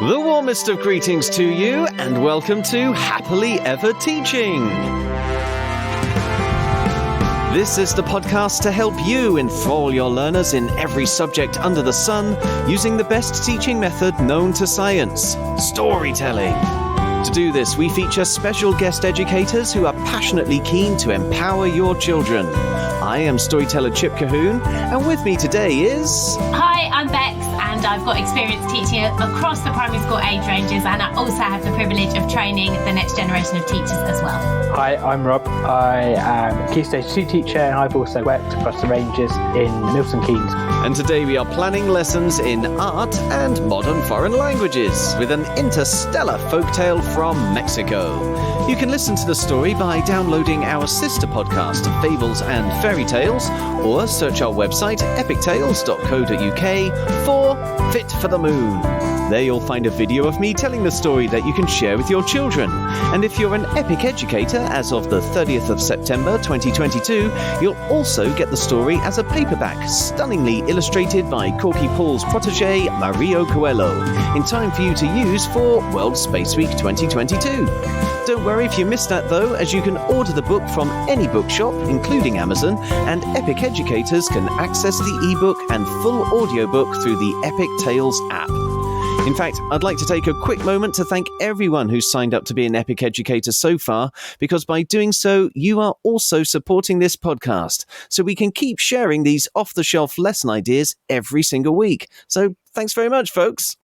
The warmest of greetings to you, and welcome to Happily Ever Teaching. This is the podcast to help you enthrall your learners in every subject under the sun using the best teaching method known to science, storytelling. To do this, we feature special guest educators who are passionately keen to empower your children. I am storyteller Chip Cahoon, and with me today is... Hi, I'm Bex, and I've got experience teaching across the primary school age ranges, and I also have the privilege of training the next generation of teachers as well. Hi, I'm Rob. I am a Key Stage 2 teacher, and I've also worked across the ranges in Milton Keynes. And today we are planning lessons in art and modern foreign languages with an interstellar folktale from Mexico. You can listen to the story by downloading our sister podcast, Fables and Fairy Tales, or search our website, epictales.co.uk, for Fit for the Moon. There you'll find a video of me telling the story that you can share with your children. And if you're an Epic educator, as of the 30th of September 2022, you'll also get the story as a paperback, stunningly illustrated by Corky Paul's protege, Mario Coelho, in time for you to use for World Space Week 2022. Don't worry if you missed that though, as you can order the book from any bookshop, including Amazon, and Epic educators can access the ebook and full audiobook through the Epic Tales app. In fact, I'd like to take a quick moment to thank everyone who's signed up to be an Epic educator so far, because by doing so, you are also supporting this podcast, so we can keep sharing these off-the-shelf lesson ideas every single week. So thanks very much, folks.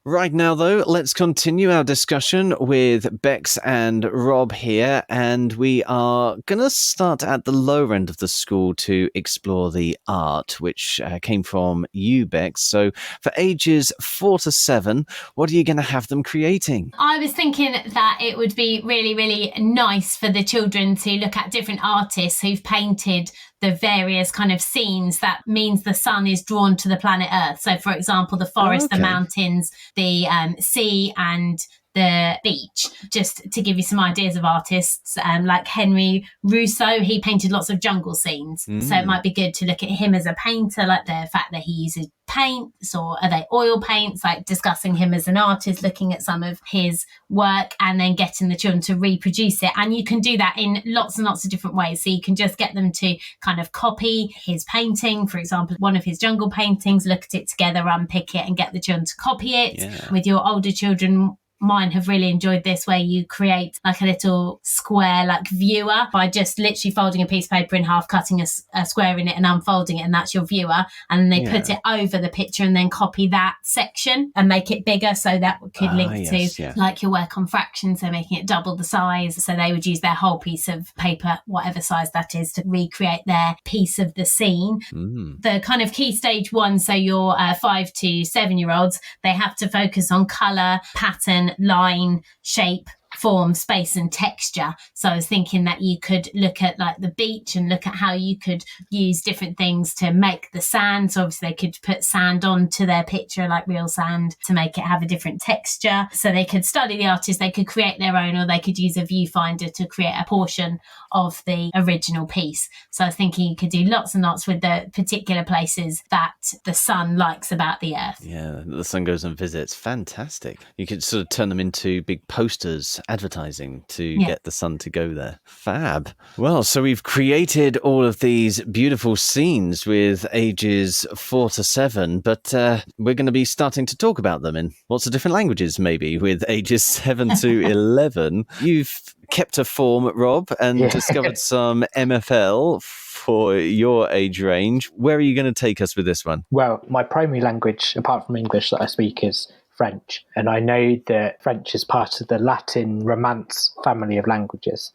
Right now, though, let's continue our discussion with Bex and Rob here, and we are going to start at the lower end of the school to explore the art, which came from you, Bex. So for ages 4 to 7, what are you going to have them creating? I was thinking that it would be really, really nice for the children to look at different artists who've painted the various kind of scenes that means the sun is drawn to the planet Earth. So, for example, the forest, the mountains, the sea and the beach. Just to give you some ideas of artists, like Henry Rousseau, he painted lots of jungle scenes. So it might be good to look at him as a painter, like the fact that he uses paints, or are they oil paints, like discussing him as an artist, looking at some of his work and then getting the children to reproduce it. And you can do that in lots and lots of different ways. So you can just get them to kind of copy his painting, for example, one of his jungle paintings, look at it together, unpick it and get the children to copy it. Yeah. With your older children, mine have really enjoyed this, where you create like a little square like viewer by just literally folding a piece of paper in half, cutting a square in it and unfolding it, and that's your viewer. And then they put it over the picture and then copy that section and make it bigger, so that could link to like your work on fractions, so making it double the size. So they would use their whole piece of paper, whatever size that is, to recreate their piece of the scene. The kind of key stage 1, so your 5 to 7 year olds, they have to focus on colour, pattern, line, shape, form, space and texture. So I was thinking that you could look at like the beach and look at how you could use different things to make the sand. So obviously they could put sand onto their picture, like real sand, to make it have a different texture. So they could study the artist, they could create their own, or they could use a viewfinder to create a portion of the original piece. So I was thinking you could do lots and lots with the particular places that the sun likes about the Earth. Yeah, the sun goes and visits. Fantastic. You could sort of turn them into big posters, advertising to get the sun to go there. Fab. Well, so we've created all of these beautiful scenes with ages 4 to 7, but we're going to be starting to talk about them in lots of different languages, maybe, with ages 7 to 11. You've kept a form, Rob, and discovered some MFL for your age range. Where are you going to take us with this one? Well, my primary language, apart from English, that I speak is French. And I know that French is part of the Latin Romance family of languages.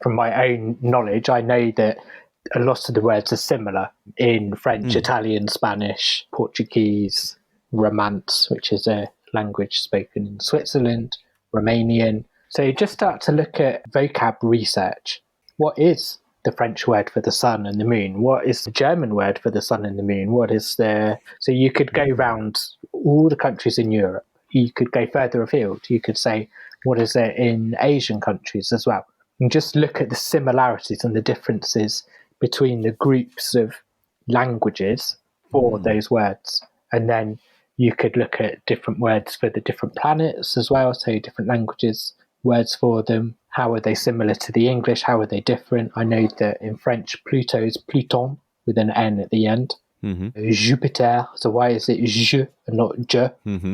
From my own knowledge, I know that a lot of the words are similar in French, Italian, Spanish, Portuguese, Romance, which is a language spoken in Switzerland, Romanian. So you just start to look at vocab research. What is the French word for the sun and the moon? What is the German word for the sun and the moon? What is the... So you could go around all the countries in Europe. You could go further afield. You could say, what is it in Asian countries as well? And just look at the similarities and the differences between the groups of languages for those words. And then You could look at different words for the different planets as well, so different languages, words for them. How are they similar to the English? How are they different? I know that in French, Pluto is Pluton with an N at the end. Jupiter, so why is it je and not je?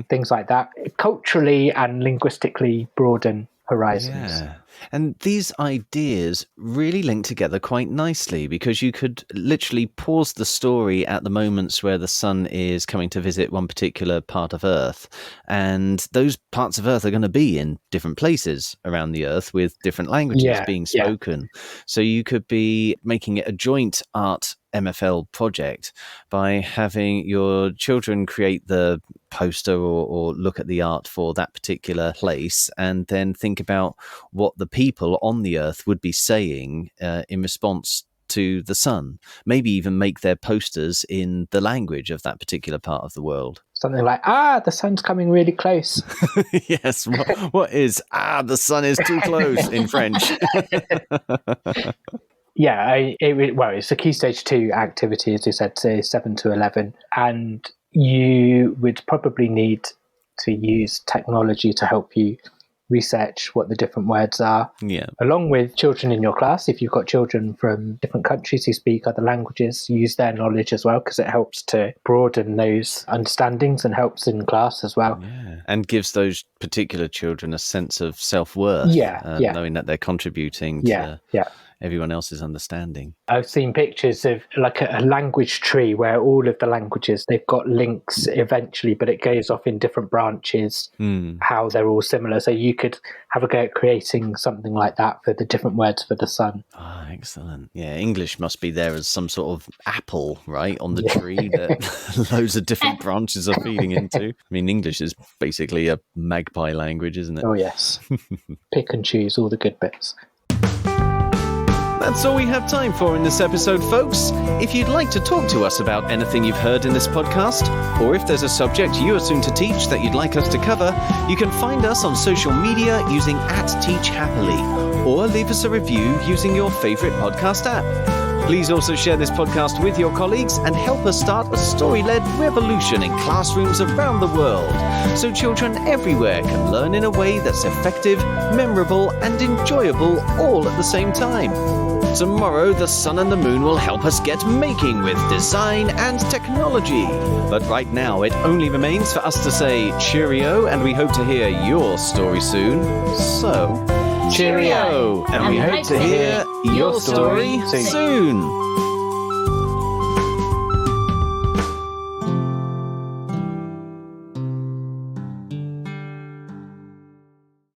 Things like that. Culturally and linguistically broaden horizons. Yeah. And these ideas really link together quite nicely, because you could literally pause the story at the moments where the sun is coming to visit one particular part of Earth. And those parts of Earth are going to be in different places around the Earth with different languages being spoken. So you could be making it a joint art MFL project by having your children create the poster or look at the art for that particular place, and then think about what the people on the Earth would be saying in response to the sun. Maybe even make their posters in the language of that particular part of the world. Something like, the sun's coming really close. Yes. What is, the sun is too close in French? Yeah, it's a Key Stage 2 activity, as you said, say 7 to 11, and you would probably need to use technology to help you research what the different words are. Yeah. Along with children in your class, if you've got children from different countries who speak other languages, use their knowledge as well, because it helps to broaden those understandings and helps in class as well. Yeah. And gives those particular children a sense of self-worth, knowing that they're contributing to everyone else's understanding. I've seen pictures of like a language tree where all of the languages, they've got links eventually, but it goes off in different branches, how they're all similar. So you could have a go at creating something like that for the different words for the sun. Oh, excellent. Yeah, English must be there as some sort of apple, right, on the tree that loads of different branches are feeding into. I mean, English is basically a magpie language, isn't it? Oh, yes. Pick and choose all the good bits. That's all we have time for in this episode, folks. If you'd like to talk to us about anything you've heard in this podcast, or if there's a subject you are soon to teach that you'd like us to cover, you can find us on social media using @TeachHappily, or leave us a review using your favourite podcast app. Please also share this podcast with your colleagues and help us start a story-led revolution in classrooms around the world, so children everywhere can learn in a way that's effective, memorable, and enjoyable all at the same time. Tomorrow, the sun and the moon will help us get making with design and technology. But right now, it only remains for us to say cheerio, and we hope to hear your story soon. So, cheerio! And we hope to hear your story soon.